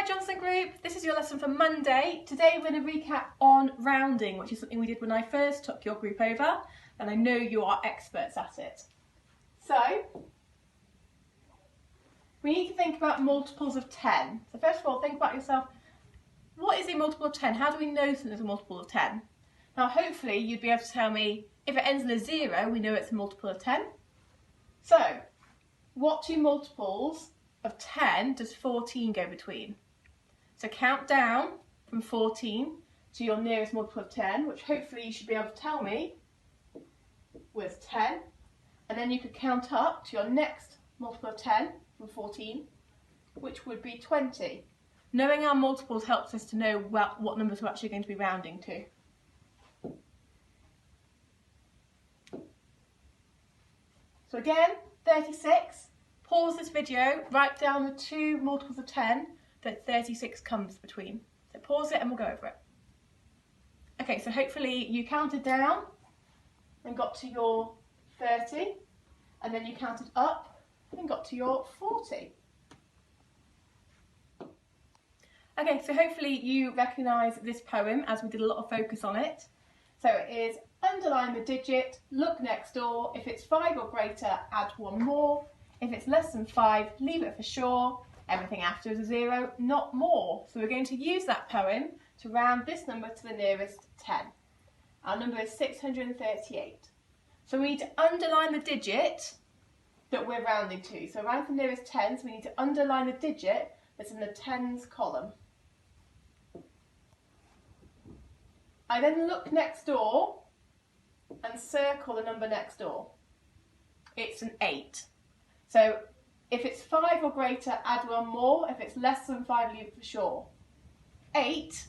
Johnson Group, this is your lesson for Monday. Today we're going to recap on rounding, which is something we did when I first took your group over, and I know you are experts at it. So, we need to think about multiples of 10. So first of all, think about yourself, what is a multiple of 10? How do we know something is a multiple of 10? Now hopefully you'd be able to tell me, if it ends in a 0, we know it's a multiple of 10. So, what two multiples of 10 does 14 go between? So count down from 14 to your nearest multiple of 10, which hopefully you should be able to tell me was 10. And then you could count up to your next multiple of 10 from 14, which would be 20. Knowing our multiples helps us to know what numbers we're actually going to be rounding to. So again, 36. Pause this video, write down the two multiples of 10 that 36 comes between. So pause it and we'll go over it. Okay, so hopefully you counted down and got to your 30, and then you counted up and got to your 40. Okay, so hopefully you recognise this poem as we did a lot of focus on it. So it is underline the digit, look next door, if it's 5 or greater, add one more. If it's less than 5, leave it for sure. Everything after is a 0, not more. So we're going to use that poem to round this number to the nearest 10. Our number is 638. So we need to underline the digit that we're rounding to. So round to the nearest 10, so we need to underline the digit that's in the tens column. I then look next door and circle the number next door. It's an 8. So if it's 5 or greater, add one more. If it's less than 5, leave it for sure. 8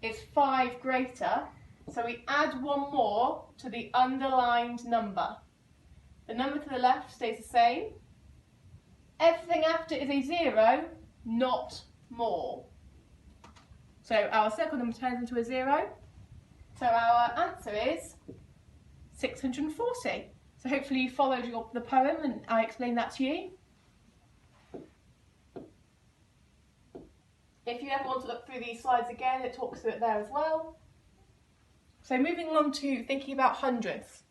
is 5 greater, so we add one more to the underlined number. The number to the left stays the same. Everything after is a 0, not more. So our circle number turns into a 0. So our answer is 640. So hopefully you followed the poem and I explained that to you. If you ever want to look through these slides again, it talks through it there as well. So moving on to thinking about hundreds.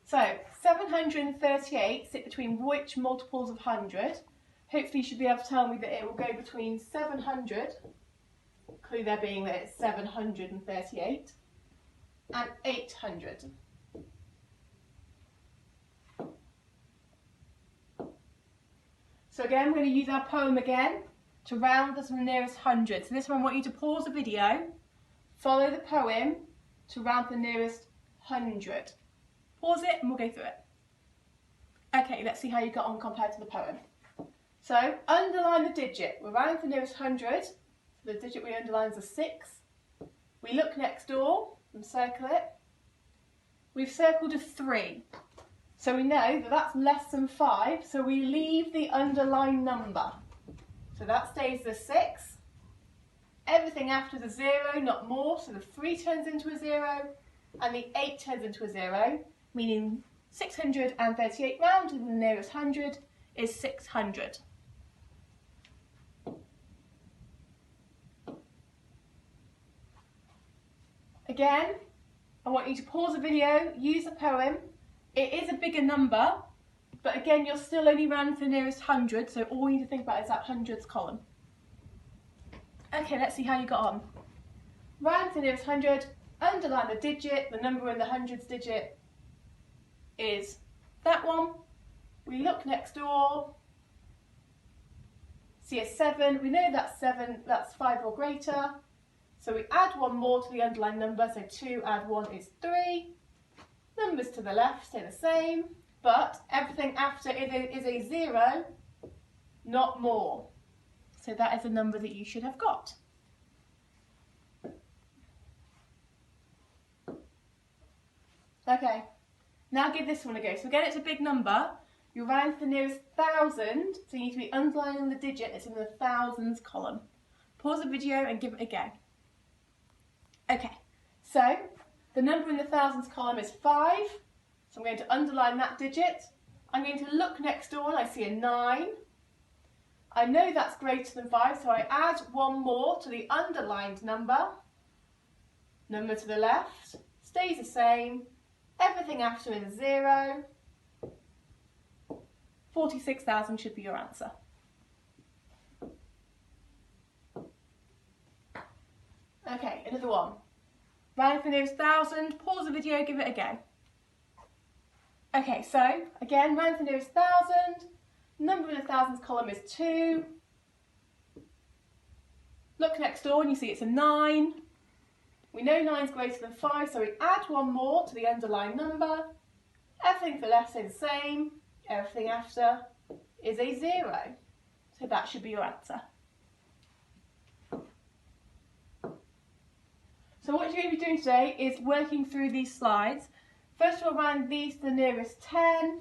So 738 sit between which multiples of 100? Hopefully you should be able to tell me that it will go between 700, clue there being that it's 738, and 800. So again, we're going to use our poem again to round this to the nearest 100. So this one I want you to pause the video, follow the poem to round the nearest 100. Pause it and we'll go through it. Okay, let's see how you got on compared to the poem. So underline the digit. We're rounding to the nearest 100. So the digit we underline is a 6. We look next door and circle it. We've circled a 3. So we know that that's less than 5, so we leave the underlined number. So that stays the 6. Everything after the 0, not more, so the 3 turns into a 0, and the 8 turns into a 0, meaning 638 round to the nearest 100 is 600. Again, I want you to pause the video, use the poem. It is a bigger number, but again, you're still only rounding to the nearest 100, so all you need to think about is that hundreds column. Okay, let's see how you got on. Round to the nearest 100, underline the digit, the number in the hundreds digit is that one. We look next door, see a 7, we know that's 7, that's 5 or greater, so we add one more to the underlined number, so 2 add 1 is 3. Numbers to the left stay the same, but everything after is a 0, not more. So that is a number that you should have got. Okay, now give this one a go. So again, it's a big number. You round to the nearest 1,000, so you need to be underlining the digit that's in the thousands column. Pause the video and give it a go. Okay, so the number in the thousands column is 5, so I'm going to underline that digit. I'm going to look next door and I see a 9. I know that's greater than 5, so I add one more to the underlined number. Number to the left stays the same. Everything after is 0. 46,000 should be your answer. Okay, another one. Round to the nearest 1,000. Pause the video, give it a go. Okay, so again, round to the nearest 1,000. Number in the thousands column is 2. Look next door and you see it's a 9. We know 9 is greater than 5, so we add one more to the underlying number. Everything for the left is the same. Everything after is a 0. So that should be your answer. So what you're going to be doing today is working through these slides. First we'll round these to the nearest 10,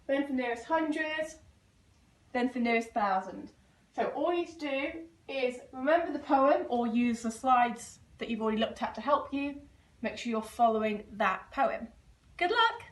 then to the nearest 100, then to the nearest 1,000. So all you need to do is remember the poem or use the slides that you've already looked at to help you. Make sure you're following that poem. Good luck!